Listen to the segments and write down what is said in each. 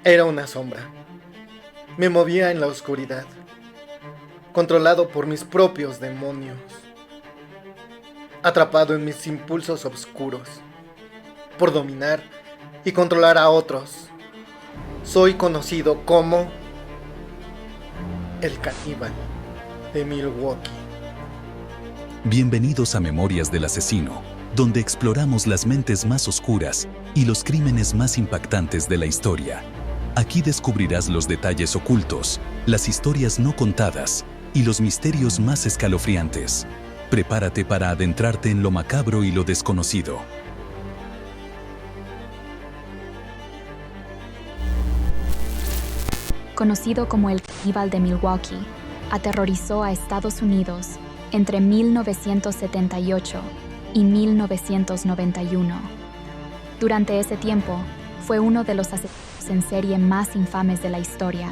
Era una sombra. Me movía en la oscuridad, controlado por mis propios demonios, atrapado en mis impulsos oscuros, por dominar y controlar a otros. Soy conocido como el caníbal de Milwaukee. Bienvenidos a Memorias del Asesino, donde exploramos las mentes más oscuras y los crímenes más impactantes de la historia. Aquí descubrirás los detalles ocultos, las historias no contadas y los misterios más escalofriantes. Prepárate para adentrarte en lo macabro y lo desconocido. Conocido como el caníbal de Milwaukee, aterrorizó a Estados Unidos entre 1978 y 1991. Durante ese tiempo, fue uno de los asesinos en serie más infames de la historia.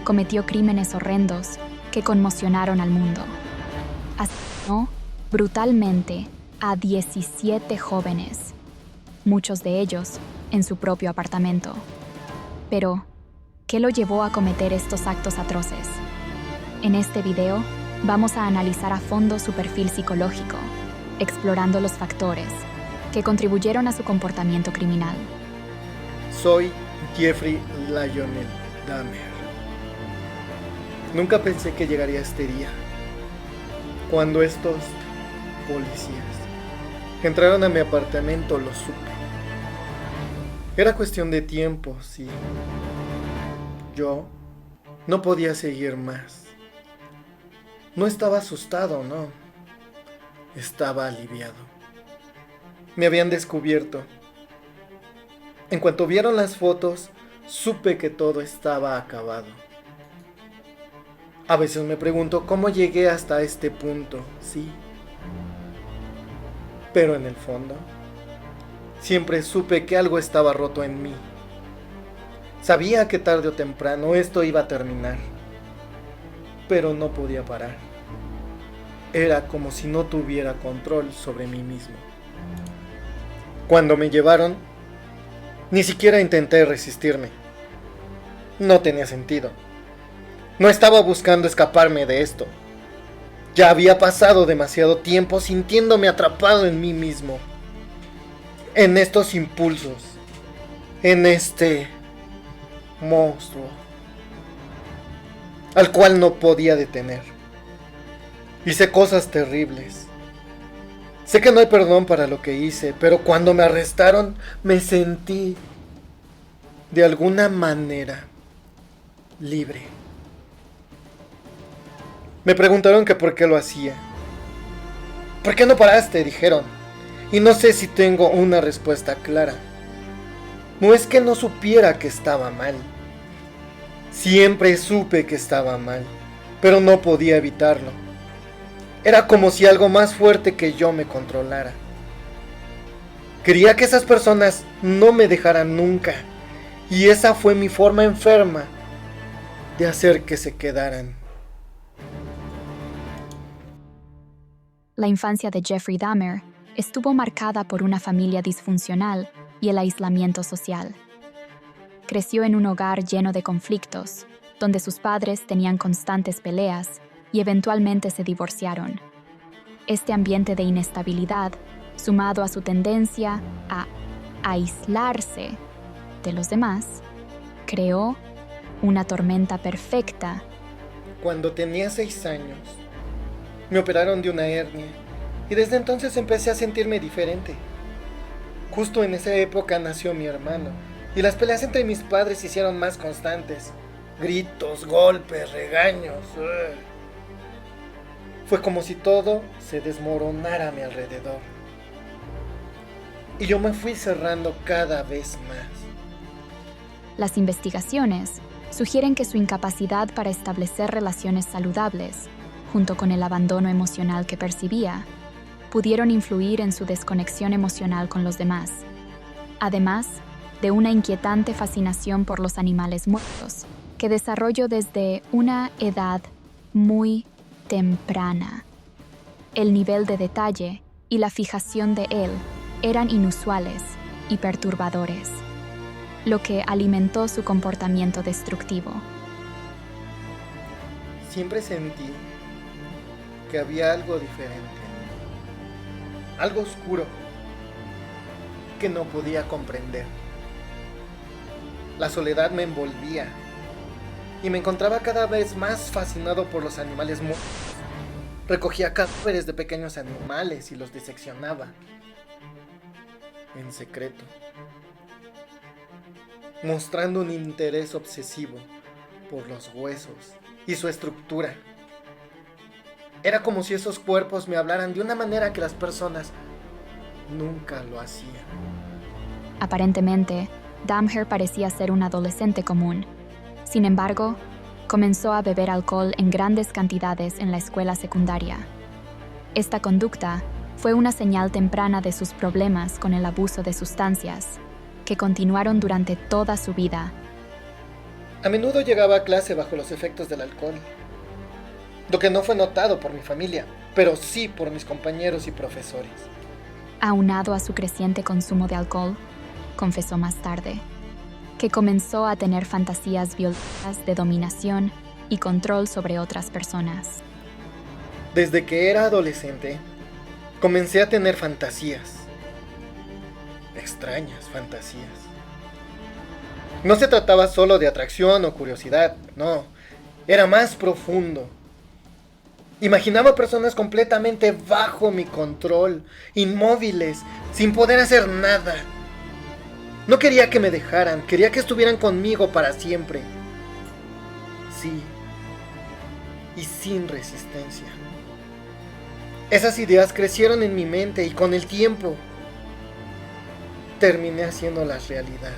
Cometió crímenes horrendos que conmocionaron al mundo. Asesinó brutalmente a 17 jóvenes, muchos de ellos en su propio apartamento. Pero, ¿qué lo llevó a cometer estos actos atroces? En este video, vamos a analizar a fondo su perfil psicológico, explorando los factores que contribuyeron a su comportamiento criminal. Soy Jeffrey Lionel Dahmer. Nunca pensé que llegaría este día, cuando estos policías entraron a mi apartamento, lo supe. Era cuestión de tiempo, sí. Yo no podía seguir más. No estaba asustado, no. Estaba aliviado. Me habían descubierto. En cuanto vieron las fotos, supe que todo estaba acabado. A veces me pregunto cómo llegué hasta este punto, sí. Pero en el fondo, siempre supe que algo estaba roto en mí. Sabía que tarde o temprano esto iba a terminar, pero no podía parar. Era como si no tuviera control sobre mí mismo. Cuando me llevaron, ni siquiera intenté resistirme. No tenía sentido. No estaba buscando escaparme de esto. Ya había pasado demasiado tiempo sintiéndome atrapado en mí mismo, en estos impulsos, en este monstruo al cual no podía detener. Hice cosas terribles. Sé que no hay perdón para lo que hice, pero cuando me arrestaron me sentí de alguna manera libre. Me preguntaron que por qué lo hacía. ¿Por qué no paraste?, dijeron. Y no sé si tengo una respuesta clara. No es que no supiera que estaba mal. Siempre supe que estaba mal, pero no podía evitarlo. Era como si algo más fuerte que yo me controlara. Quería que esas personas no me dejaran nunca, y esa fue mi forma enferma de hacer que se quedaran. La infancia de Jeffrey Dahmer estuvo marcada por una familia disfuncional y el aislamiento social. Creció en un hogar lleno de conflictos, donde sus padres tenían constantes peleas y eventualmente se divorciaron. Este ambiente de inestabilidad, sumado a su tendencia a aislarse de los demás, creó una tormenta perfecta. Cuando tenía 6 años, me operaron de una hernia y desde entonces empecé a sentirme diferente. Justo en esa época nació mi hermano y las peleas entre mis padres se hicieron más constantes. Gritos, golpes, regaños. Fue como si todo se desmoronara a mi alrededor. Y yo me fui cerrando cada vez más. Las investigaciones sugieren que su incapacidad para establecer relaciones saludables, junto con el abandono emocional que percibía, pudieron influir en su desconexión emocional con los demás, además de una inquietante fascinación por los animales muertos, que desarrolló desde una edad muy temprana. El nivel de detalle y la fijación de él eran inusuales y perturbadores. lo que alimentó su comportamiento destructivo. Siempre sentí que había algo diferente, algo oscuro que no podía comprender. La soledad me envolvía y me encontraba cada vez más fascinado por los animales muertos. Recogía cadáveres de pequeños animales y los diseccionaba en secreto, mostrando un interés obsesivo por los huesos y su estructura. Era como si esos cuerpos me hablaran de una manera que las personas nunca lo hacían. Aparentemente, Damher parecía ser un adolescente común. Sin embargo, comenzó a beber alcohol en grandes cantidades en la escuela secundaria. Esta conducta fue una señal temprana de sus problemas con el abuso de sustancias, que continuaron durante toda su vida. A menudo llegaba a clase bajo los efectos del alcohol, lo que no fue notado por mi familia, pero sí por mis compañeros y profesores. Aunado a su creciente consumo de alcohol, confesó más tarde, que comenzó a tener fantasías violentas de dominación y control sobre otras personas. Desde que era adolescente, comencé a tener fantasías. Extrañas fantasías. No se trataba solo de atracción o curiosidad, no. Era más profundo. Imaginaba personas completamente bajo mi control, inmóviles, sin poder hacer nada. No quería que me dejaran, quería que estuvieran conmigo para siempre. Sí, y sin resistencia. Esas ideas crecieron en mi mente y con el tiempo terminé haciéndolas realidad.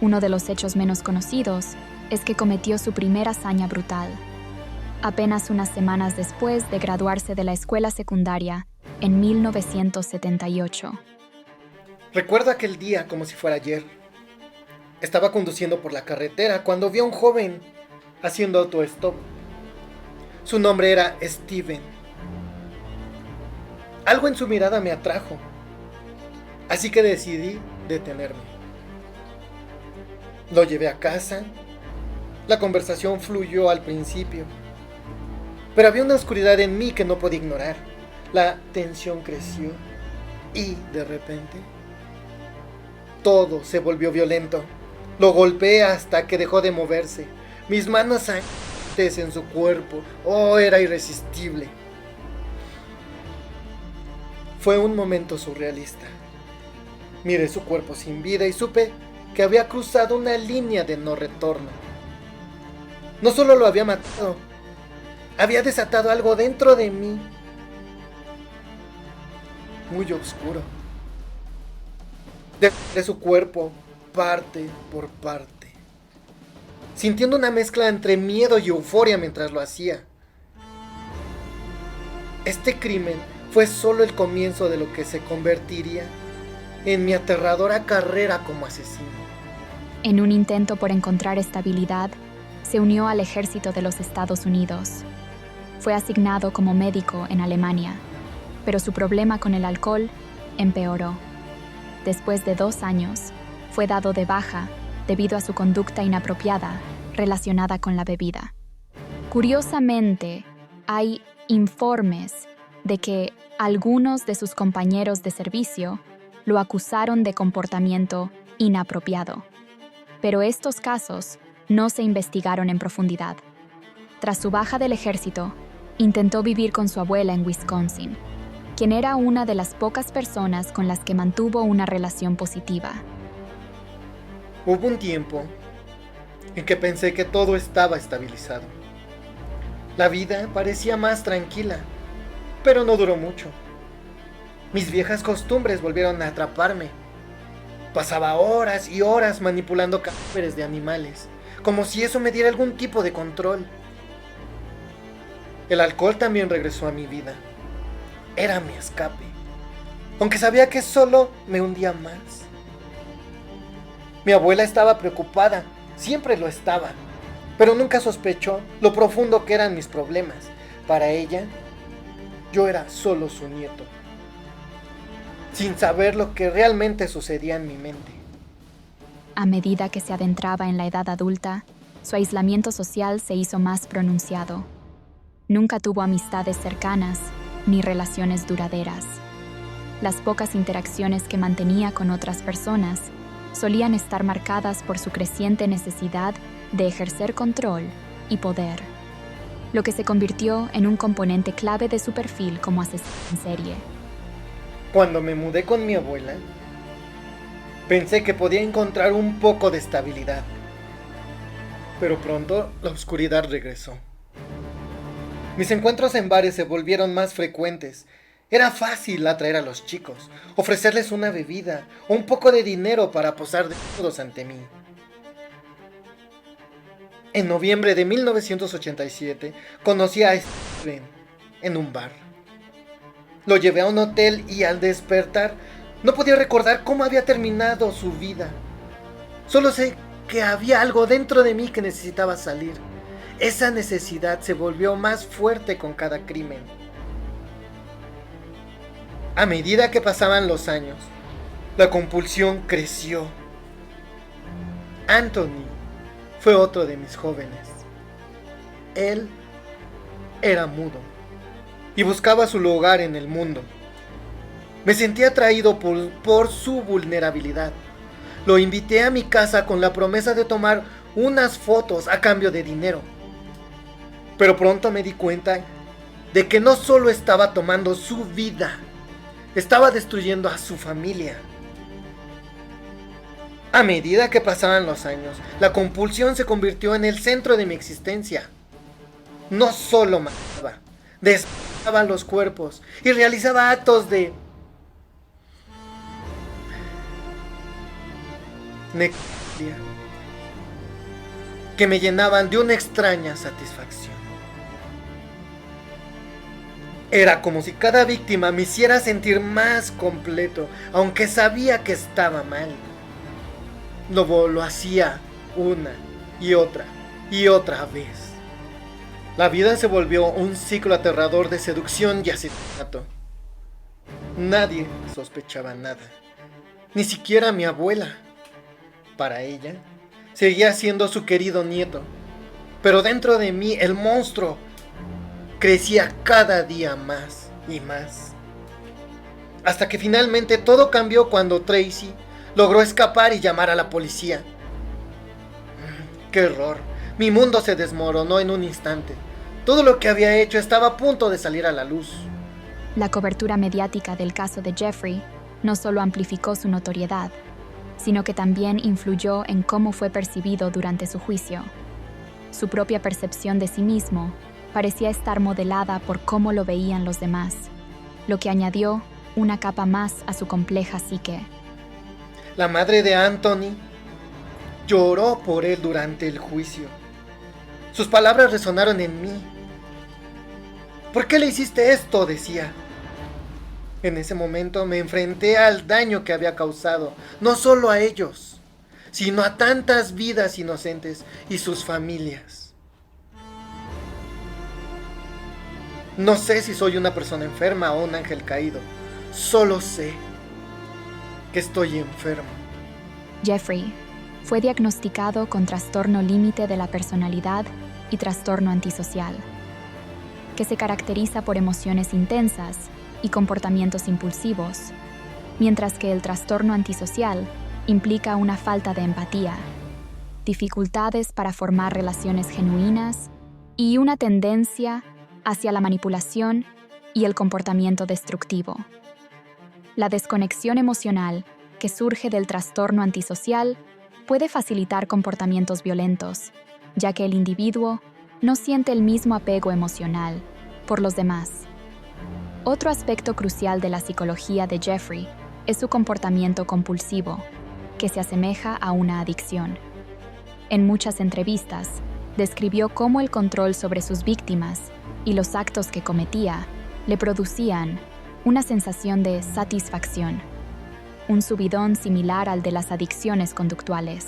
Uno de los hechos menos conocidos es que cometió su primera hazaña brutal. Apenas unas semanas después de graduarse de la escuela secundaria en 1978. Recuerdo aquel día como si fuera ayer. Estaba conduciendo por la carretera cuando vi a un joven haciendo autostop. Su nombre era Steven. Algo en su mirada me atrajo, así que decidí detenerme. Lo llevé a casa. La conversación fluyó al principio, pero había una oscuridad en mí que no podía ignorar. La tensión creció y, de repente, todo se volvió violento. Lo golpeé hasta que dejó de moverse. Mis manos sangrantes en su cuerpo. Oh, era irresistible. Fue un momento surrealista. Miré su cuerpo sin vida y supe que había cruzado una línea de no retorno. No solo lo había matado, había desatado algo dentro de mí, muy oscuro. De su cuerpo, parte por parte, sintiendo una mezcla entre miedo y euforia mientras lo hacía. Este crimen fue solo el comienzo de lo que se convertiría en mi aterradora carrera como asesino. En un intento por encontrar estabilidad, se unió al ejército de los Estados Unidos. Fue asignado como médico en Alemania, pero su problema con el alcohol empeoró. Después de 2 años, fue dado de baja debido a su conducta inapropiada relacionada con la bebida. Curiosamente, hay informes de que algunos de sus compañeros de servicio lo acusaron de comportamiento inapropiado, pero estos casos no se investigaron en profundidad. Tras su baja del ejército, intentó vivir con su abuela en Wisconsin, quien era una de las pocas personas con las que mantuvo una relación positiva. Hubo un tiempo en que pensé que todo estaba estabilizado. La vida parecía más tranquila, pero no duró mucho. Mis viejas costumbres volvieron a atraparme. Pasaba horas y horas manipulando cadáveres de animales, como si eso me diera algún tipo de control. El alcohol también regresó a mi vida. Era mi escape, aunque sabía que solo me hundía más. Mi abuela estaba preocupada, siempre lo estaba, pero nunca sospechó lo profundo que eran mis problemas. Para ella, yo era solo su nieto, sin saber lo que realmente sucedía en mi mente. A medida que se adentraba en la edad adulta, su aislamiento social se hizo más pronunciado. Nunca tuvo amistades cercanas ni relaciones duraderas. Las pocas interacciones que mantenía con otras personas solían estar marcadas por su creciente necesidad de ejercer control y poder, lo que se convirtió en un componente clave de su perfil como asesino en serie. Cuando me mudé con mi abuela, pensé que podía encontrar un poco de estabilidad, pero pronto la oscuridad regresó. Mis encuentros en bares se volvieron más frecuentes. Era fácil atraer a los chicos, ofrecerles una bebida o un poco de dinero para posar desnudos ante mí. En noviembre de 1987 conocí a Steven en un bar. Lo llevé a un hotel y al despertar no podía recordar cómo había terminado su vida. Solo sé que había algo dentro de mí que necesitaba salir. Esa necesidad se volvió más fuerte con cada crimen. A medida que pasaban los años, la compulsión creció. Anthony fue otro de mis jóvenes. Él era mudo y buscaba su lugar en el mundo. Me sentí atraído por su vulnerabilidad. Lo invité a mi casa con la promesa de tomar unas fotos a cambio de dinero. Pero pronto me di cuenta de que no solo estaba tomando su vida, estaba destruyendo a su familia. A medida que pasaban los años, la compulsión se convirtió en el centro de mi existencia. No solo mataba, despojaba los cuerpos y realizaba actos de necrofilia que me llenaban de una extraña satisfacción. Era como si cada víctima me hiciera sentir más completo, aunque sabía que estaba mal. Lo hacía una y otra vez. La vida se volvió un ciclo aterrador de seducción y asesinato. Nadie sospechaba nada, ni siquiera mi abuela. Para ella, seguía siendo su querido nieto, pero dentro de mí el monstruo crecía cada día más y más. Hasta que finalmente todo cambió cuando Tracy logró escapar y llamar a la policía. ¡Qué error! Mi mundo se desmoronó en un instante. Todo lo que había hecho estaba a punto de salir a la luz. La cobertura mediática del caso de Jeffrey no solo amplificó su notoriedad, sino que también influyó en cómo fue percibido durante su juicio. Su propia percepción de sí mismo parecía estar modelada por cómo lo veían los demás, lo que añadió una capa más a su compleja psique. La madre de Anthony lloró por él durante el juicio. Sus palabras resonaron en mí. ¿Por qué le hiciste esto?, decía. En ese momento me enfrenté al daño que había causado, no solo a ellos, sino a tantas vidas inocentes y sus familias. No sé si soy una persona enferma o un ángel caído. Solo sé que estoy enfermo. Jeffrey fue diagnosticado con trastorno límite de la personalidad y trastorno antisocial, que se caracteriza por emociones intensas y comportamientos impulsivos, mientras que el trastorno antisocial implica una falta de empatía, dificultades para formar relaciones genuinas y una tendencia hacia la manipulación y el comportamiento destructivo. La desconexión emocional que surge del trastorno antisocial puede facilitar comportamientos violentos, ya que el individuo no siente el mismo apego emocional por los demás. Otro aspecto crucial de la psicología de Jeffrey es su comportamiento compulsivo, que se asemeja a una adicción. En muchas entrevistas, describió cómo el control sobre sus víctimas y los actos que cometía le producían una sensación de satisfacción, un subidón similar al de las adicciones conductuales.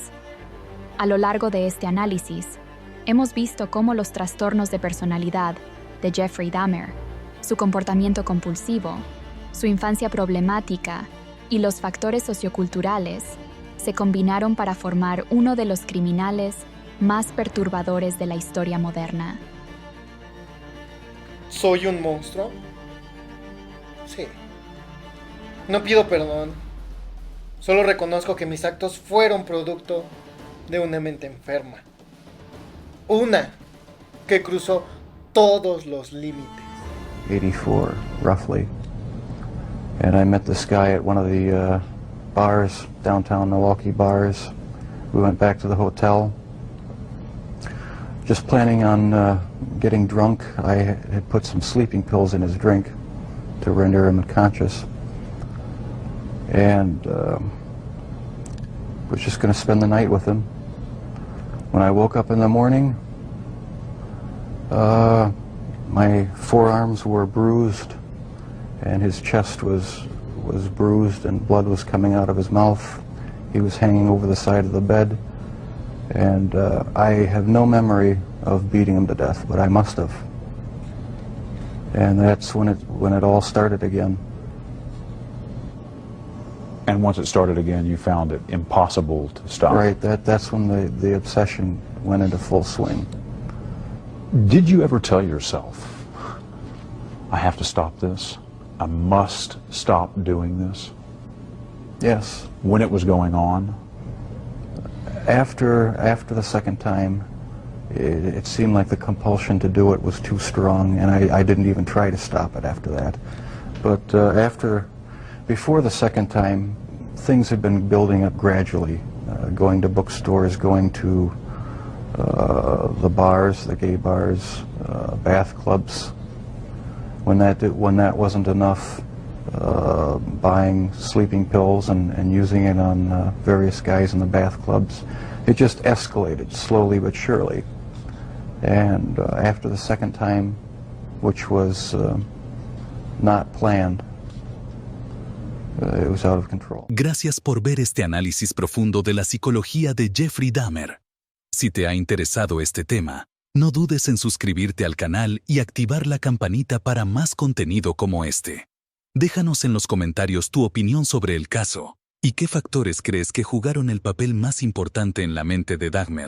A lo largo de este análisis, hemos visto cómo los trastornos de personalidad de Jeffrey Dahmer, su comportamiento compulsivo, su infancia problemática y los factores socioculturales se combinaron para formar uno de los criminales más perturbadores de la historia moderna. ¿Soy un monstruo? Sí. No pido perdón. Solo reconozco que mis actos fueron producto de una mente enferma. Una que cruzó todos los límites. 84, roughly. And I met this guy at one of the bars, downtown Milwaukee bars. We went back to the hotel. Just planning on getting drunk. I had put some sleeping pills in his drink to render him unconscious. And was just going to spend the night with him. When I woke up in the morning, my forearms were bruised and his chest was bruised and blood was coming out of his mouth. He was hanging over the side of the bed, and I have no memory of beating him to death, but I must have. And that's when it all started again. And once it started again, you found it impossible to stop. Right, that's when the obsession went into full swing. Did you ever tell yourself, I have to stop this? I must stop doing this? Yes. When it was going on? After the second time, it seemed like the compulsion to do it was too strong, and I didn't even try to stop it after that. But before the second time, things had been building up gradually, going to bookstores, going to the bars, the gay bars, bath clubs. When that wasn't enough, buying sleeping pills and using it on various guys in the bath clubs. It just escalated slowly but surely. And after the second time, which was not planned, it was out of control. Gracias por ver este análisis profundo de la psicología de Jeffrey Dahmer. Si te ha interesado este tema, no dudes en suscribirte al canal y activar la campanita para más contenido como este. Déjanos en los comentarios tu opinión sobre el caso y qué factores crees que jugaron el papel más importante en la mente de Dahmer